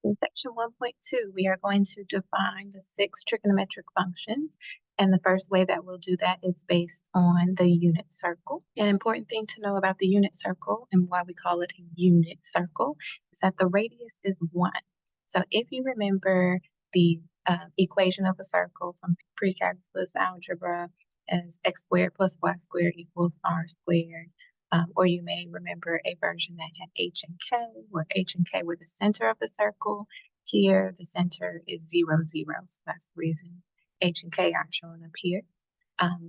In section 1.2, we are going to define the 6 trigonometric functions. And the first way that we'll do that is based on the unit circle. An important thing to know about the unit circle and why we call it a unit circle is that the radius is 1. So if you remember the equation of a circle from pre-calculus algebra as x squared plus y squared equals r squared, or you may remember a version that had h and k, where h and k were the center of the circle. Here, the center is 0, 0. So that's the reason h and k aren't showing up here.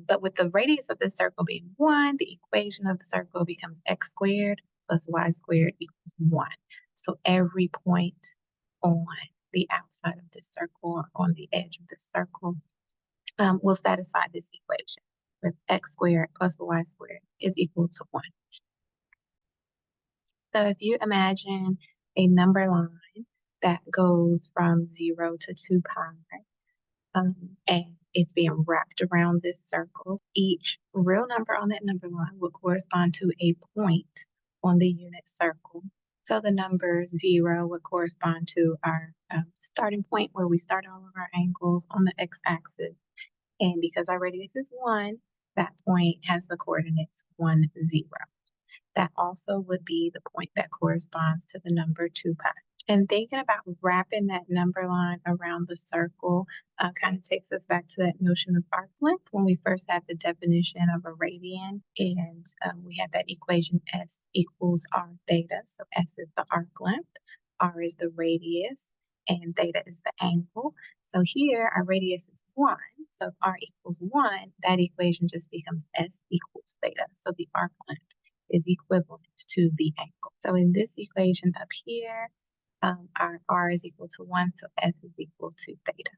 But with the radius of the circle being 1, the equation of the circle becomes x squared plus y squared equals 1. So every point on the outside of this circle or on the edge of this circle will satisfy this equation, with x squared plus y squared is equal to 1. So if you imagine a number line that goes from 0 to 2 pi, and it's being wrapped around this circle, each real number on that number line will correspond to a point on the unit circle. So the number 0 would correspond to our starting point where we start all of our angles on the x-axis. And because our radius is 1, that point has the coordinates 1, 0. That also would be the point that corresponds to the number 2 pi. And thinking about wrapping that number line around the circle kind of takes us back to that notion of arc length when we first had the definition of a radian, and we had that equation S equals r theta. So S is the arc length, r is the radius, and theta is the angle. So here our radius is 1. So if r equals 1, that equation just becomes S equals theta. So the arc length is equivalent to the angle. So in this equation up here, our r is equal to 1, so S is equal to theta.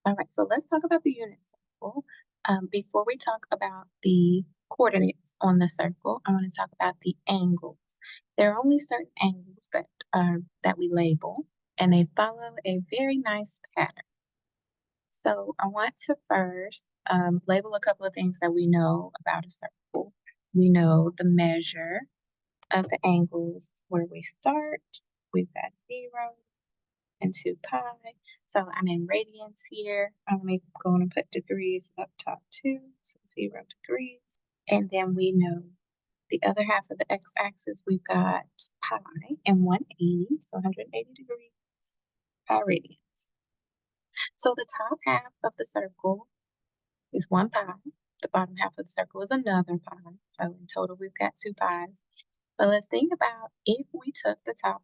All right, so let's talk about the unit circle. Before we talk about the coordinates on the circle, I want to talk about the angles. There are only certain angles that we label, and they follow a very nice pattern. So I want to first label a couple of things that we know about a circle. We know the measure of the angles where we start. We've got 0 and 2 pi. So I'm in radians here. I'm going to put degrees up top too. So 0 degrees. And then we know the other half of the x-axis, we've got pi and 180. So 180 degrees, pi radians. So the top half of the circle is 1 pi. The bottom half of the circle is another pi. So in total, we've got 2 pi's. But let's think about if we took the top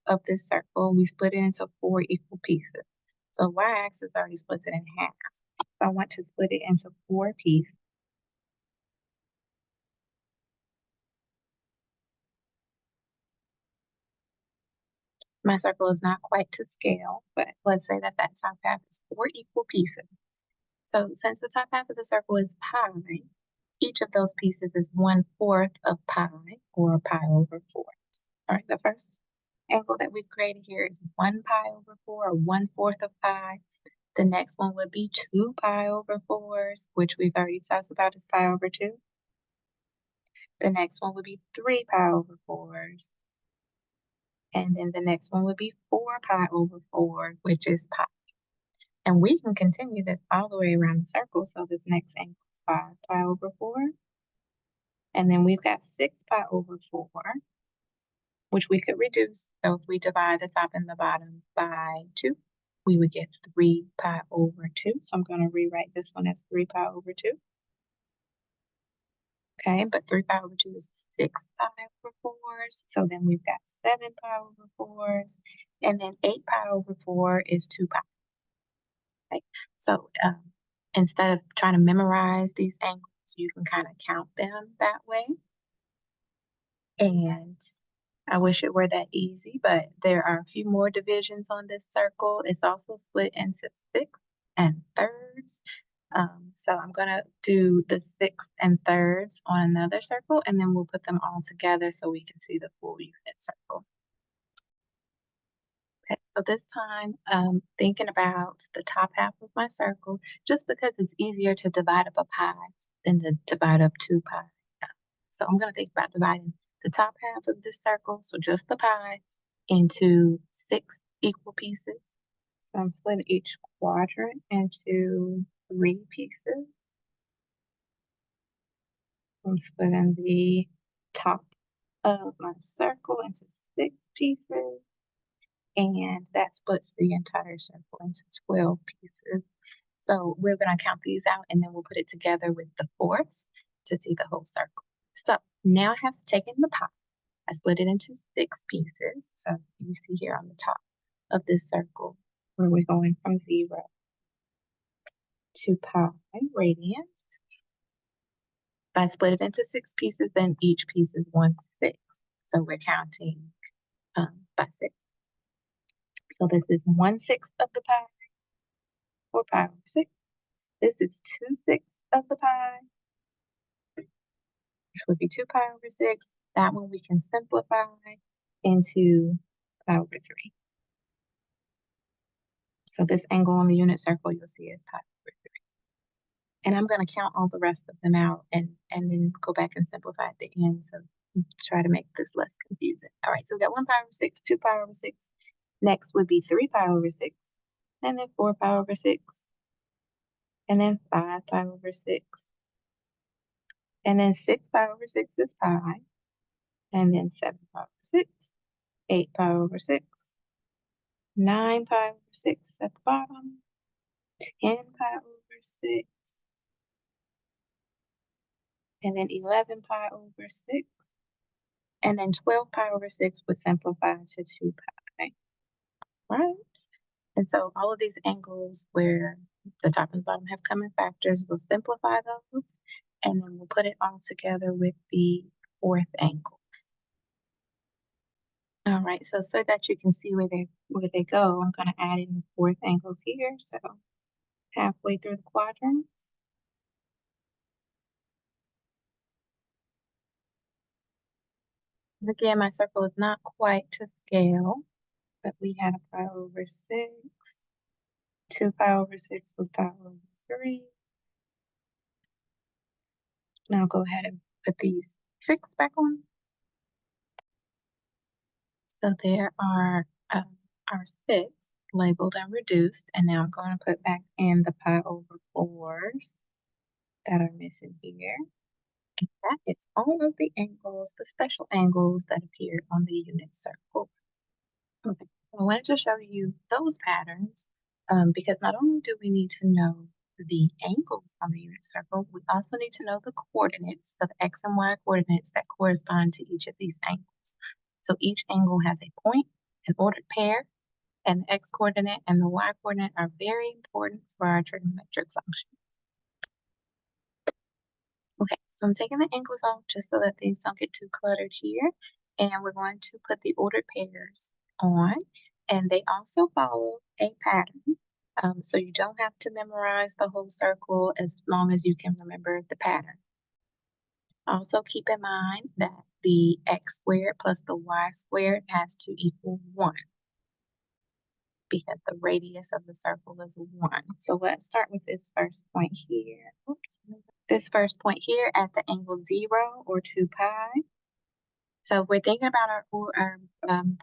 of this circle, we split it into 4 equal pieces. So y-axis already splits it in half. So I want to split it into 4 pieces. My circle is not quite to scale, but let's say that that top half is 4 equal pieces. So since the top half of the circle is pi, each of those pieces is 1/4 of pi, or pi over 4. All right, the first angle that we've created here is 1 pi over 4, or 1/4 of pi. The next one would be 2 pi over 4s, which we've already talked about is pi over 2. The next one would be 3 pi over 4s. And then the next one would be 4 pi over 4, which is pi. And we can continue this all the way around the circle. So this next angle is 5 pi over 4. And then we've got 6 pi over 4, which we could reduce. So if we divide the top and the bottom by 2, we would get 3 pi over 2. So I'm going to rewrite this one as 3 pi over 2. Okay, but 3 pi over 2 is 6 pi over 4s. So then we've got 7 pi over 4s. And then 8 pi over 4 is 2 pi. Okay, so instead of trying to memorize these angles, you can kind of count them that way. And I wish it were that easy, but there are a few more divisions on this circle. It's also split into 6 and thirds. So I'm going to do the 6 and thirds on another circle, and then we'll put them all together so we can see the full unit circle. Okay, so this time, thinking about the top half of my circle, just because it's easier to divide up a pi than to divide up 2 pi. So I'm going to think about dividing the top half of this circle, so just the pi, into 6 equal pieces. So I'm splitting each quadrant into 3 pieces. I'm splitting the top of my circle into 6 pieces, and that splits the entire circle into 12 pieces. So we're going to count these out, and then we'll put it together with the fourths to see the whole circle. So now I have taken the pie. I split it into 6 pieces. So you see here on the top of this circle where we're going from 0 to pi radians. If I split it into 6 pieces, then each piece is 1/6. So we're counting by 6. So this is 1/6 of the pi, or pi over 6. This is 2/6 of the pi, which would be 2 pi over 6. That one we can simplify into pi over 3. So this angle on the unit circle you'll see is pi over 3. And I'm going to count all the rest of them out and then go back and simplify at the end. So try to make this less confusing. All right, so we got 1 pi over 6, 2 pi over 6. Next would be 3 pi over 6, and then 4 pi over 6, and then 5 pi over 6, and then 6 pi over 6 is pi, and then 7 pi over 6, 8 pi over 6, 9 pi over 6 at the bottom, 10 pi over 6, and then 11 pi over 6, and then 12 pi over 6 would simplify to 2 pi, right? And so all of these angles where the top and the bottom have common factors, we'll simplify those, and then we'll put it all together with the fourth angles. All right, so that you can see where they go, I'm going to add in the fourth angles here. So halfway through the quadrants. Again, my circle is not quite to scale, but we had a pi over 6. 2 pi over 6 was pi over 3. Now go ahead and put these 6 back on. So there are our 6 labeled and reduced, and now I'm going to put back in the pi over 4s that are missing here. And that is all of the angles, the special angles that appear on the unit circle. Okay, I wanted to show you those patterns because not only do we need to know the angles on the unit circle, we also need to know the coordinates, so the x and y coordinates that correspond to each of these angles. So each angle has a point, an ordered pair, and the x-coordinate and the y-coordinate are very important for our trigonometric functions. Okay, so I'm taking the angles off just so that things don't get too cluttered here. And we're going to put the ordered pairs on. And they also follow a pattern. So you don't have to memorize the whole circle as long as you can remember the pattern. Also keep in mind that the x squared plus the y squared has to equal 1 because the radius of the circle is 1. So let's start with this first point here. Oops. This first point here at the angle 0 or 2 pi. So if we're thinking about our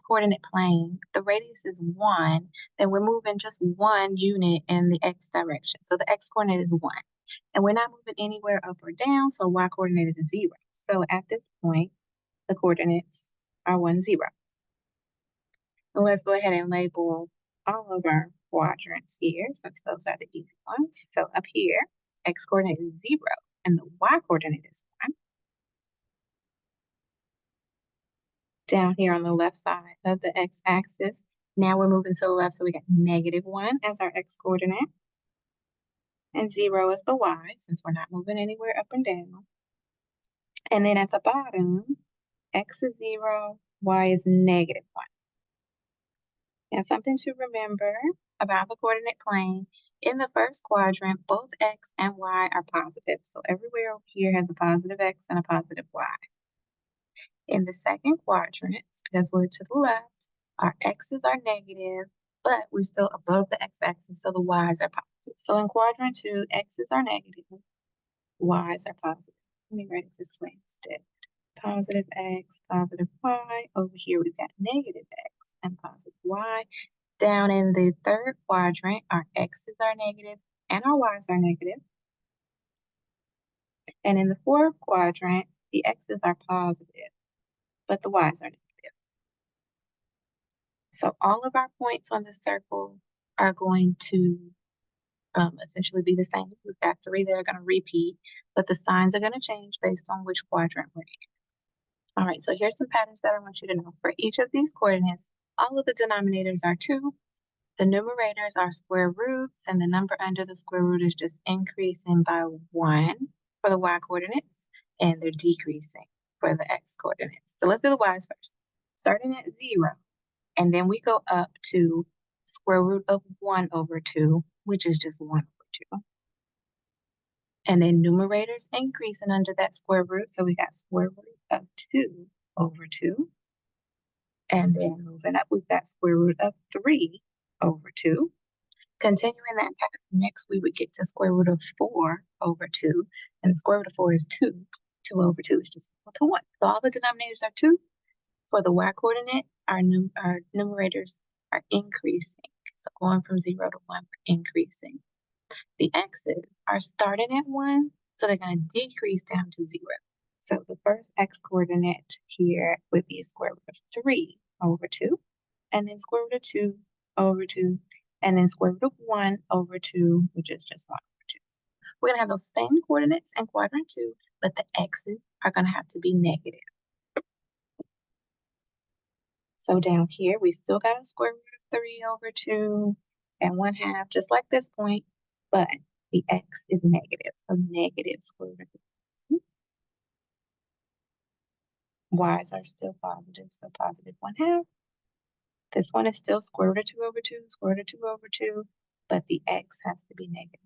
coordinate plane, the radius is 1, then we're moving just 1 unit in the x direction. So the x coordinate is 1. And we're not moving anywhere up or down, so y coordinate is 0. So at this point, the coordinates are 1, 0. So let's go ahead and label all of our quadrants here, since those are the easy ones. So up here, x coordinate is 0, and the y coordinate is 1. Down here on the left side of the x-axis, now we're moving to the left, so we got -1 as our x coordinate, and 0 is the y, since we're not moving anywhere up and down. And then at the bottom, x is 0, y is -1. Now, something to remember about the coordinate plane, in the first quadrant, both x and y are positive. So everywhere over here has a positive x and a positive y. In the second quadrant, because we're to the left, our x's are negative, but we're still above the x-axis, so the y's are positive. So in quadrant 2, x's are negative, y's are positive. Let me write it this way instead. Positive x, positive y. Over here, we've got negative x and positive y. Down in the third quadrant, our x's are negative and our y's are negative. And in the fourth quadrant, the x's are positive, but the y's are negative. So all of our points on the circle are going to essentially be the same. We've got 3 that are going to repeat, but the signs are going to change based on which quadrant we're in. All right, so here's some patterns that I want you to know. For each of these coordinates, all of the denominators are 2. The numerators are square roots, and the number under the square root is just increasing by 1 for the y coordinates, and they're decreasing for the x coordinates. So let's do the y's first. Starting at 0, and then we go up to square root of 1 over 2, which is just 1 over 2. And then numerators increasing under that square root, so we got square root of 2 over 2. And then moving up, we've got square root of 3 over 2. Continuing that pattern, next we would get to square root of 4 over 2. And the square root of 4 is 2. 2 over 2 is just equal to 1. So all the denominators are 2. For the y coordinate, our numerators are increasing. So going from 0 to 1, we're increasing. The x's are starting at 1, so they're going to decrease down to 0. So the first x coordinate here would be square root of 3 over 2, and then square root of 2 over 2, and then square root of 1 over 2, which is just 1 over 2. We're going to have those same coordinates in quadrant 2, but the x's are going to have to be negative. So down here, we still got a square root of 3 over 2 and 1/2, just like this point, but the x is negative, so negative square root of 3. Y's are still positive, so positive 1/2. This one is still square root of 2 over 2, square root of 2 over 2, but the x has to be negative.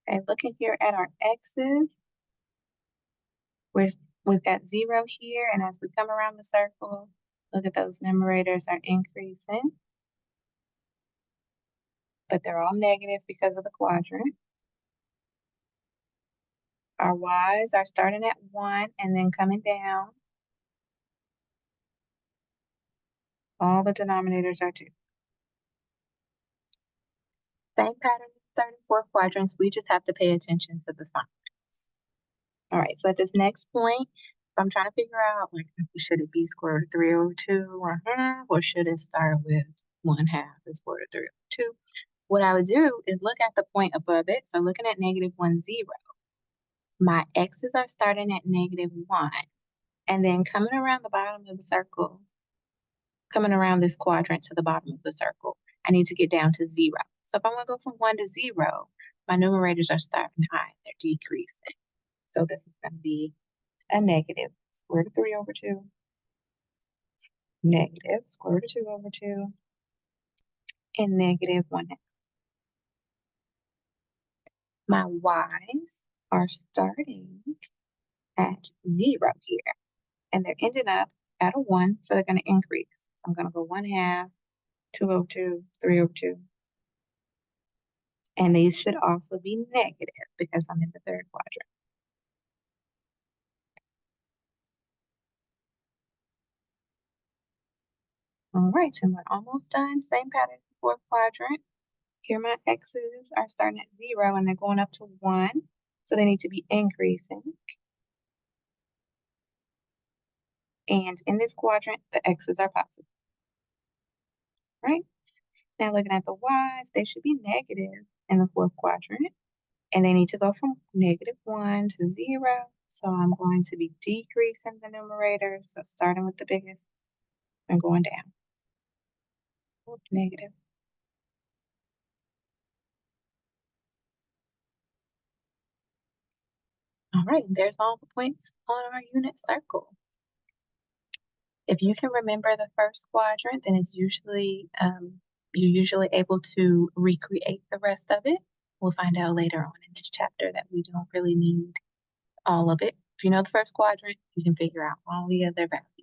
And looking here at our x's, we've got 0 here, and as we come around the circle, look at those numerators are increasing, but they're all negative because of the quadrant. Our y's are starting at 1 and then coming down. All the denominators are 2. Same pattern in the third and fourth quadrants. We just have to pay attention to the signs. All right, so at this next point, if I'm trying to figure out, like, should it be square root of 3 over 2 or should it start with 1/2 and square root of 3 over 2? What I would do is look at the point above it. So looking at -1, 0, my x's are starting at -1, and then coming around the bottom of the circle, coming around this quadrant to the bottom of the circle, I need to get down to 0. So if I want to go from 1 to 0, my numerators are starting high, they're decreasing. So this is going to be a negative square root of 3 over 2, negative square root of 2 over 2, and negative 1/2. My y's are starting at 0 here, and they're ending up at a 1, so they're going to increase. So I'm going to go 1/2, 2 over 2, 3 over 2. And these should also be negative because I'm in the third quadrant. All right, and we're almost done. Same pattern in the fourth quadrant. Here my x's are starting at 0 and they're going up to 1, so they need to be increasing. And in this quadrant, the x's are positive. Right? Now looking at the y's, they should be negative in the fourth quadrant, and they need to go from -1 to 0. So I'm going to be decreasing the numerator. So starting with the biggest and going down. Negative. All right, there's all the points on our unit circle. If you can remember the first quadrant, then it's usually you're usually able to recreate the rest of it. We'll find out later on in this chapter that we don't really need all of it. If you know the first quadrant, you can figure out all the other values.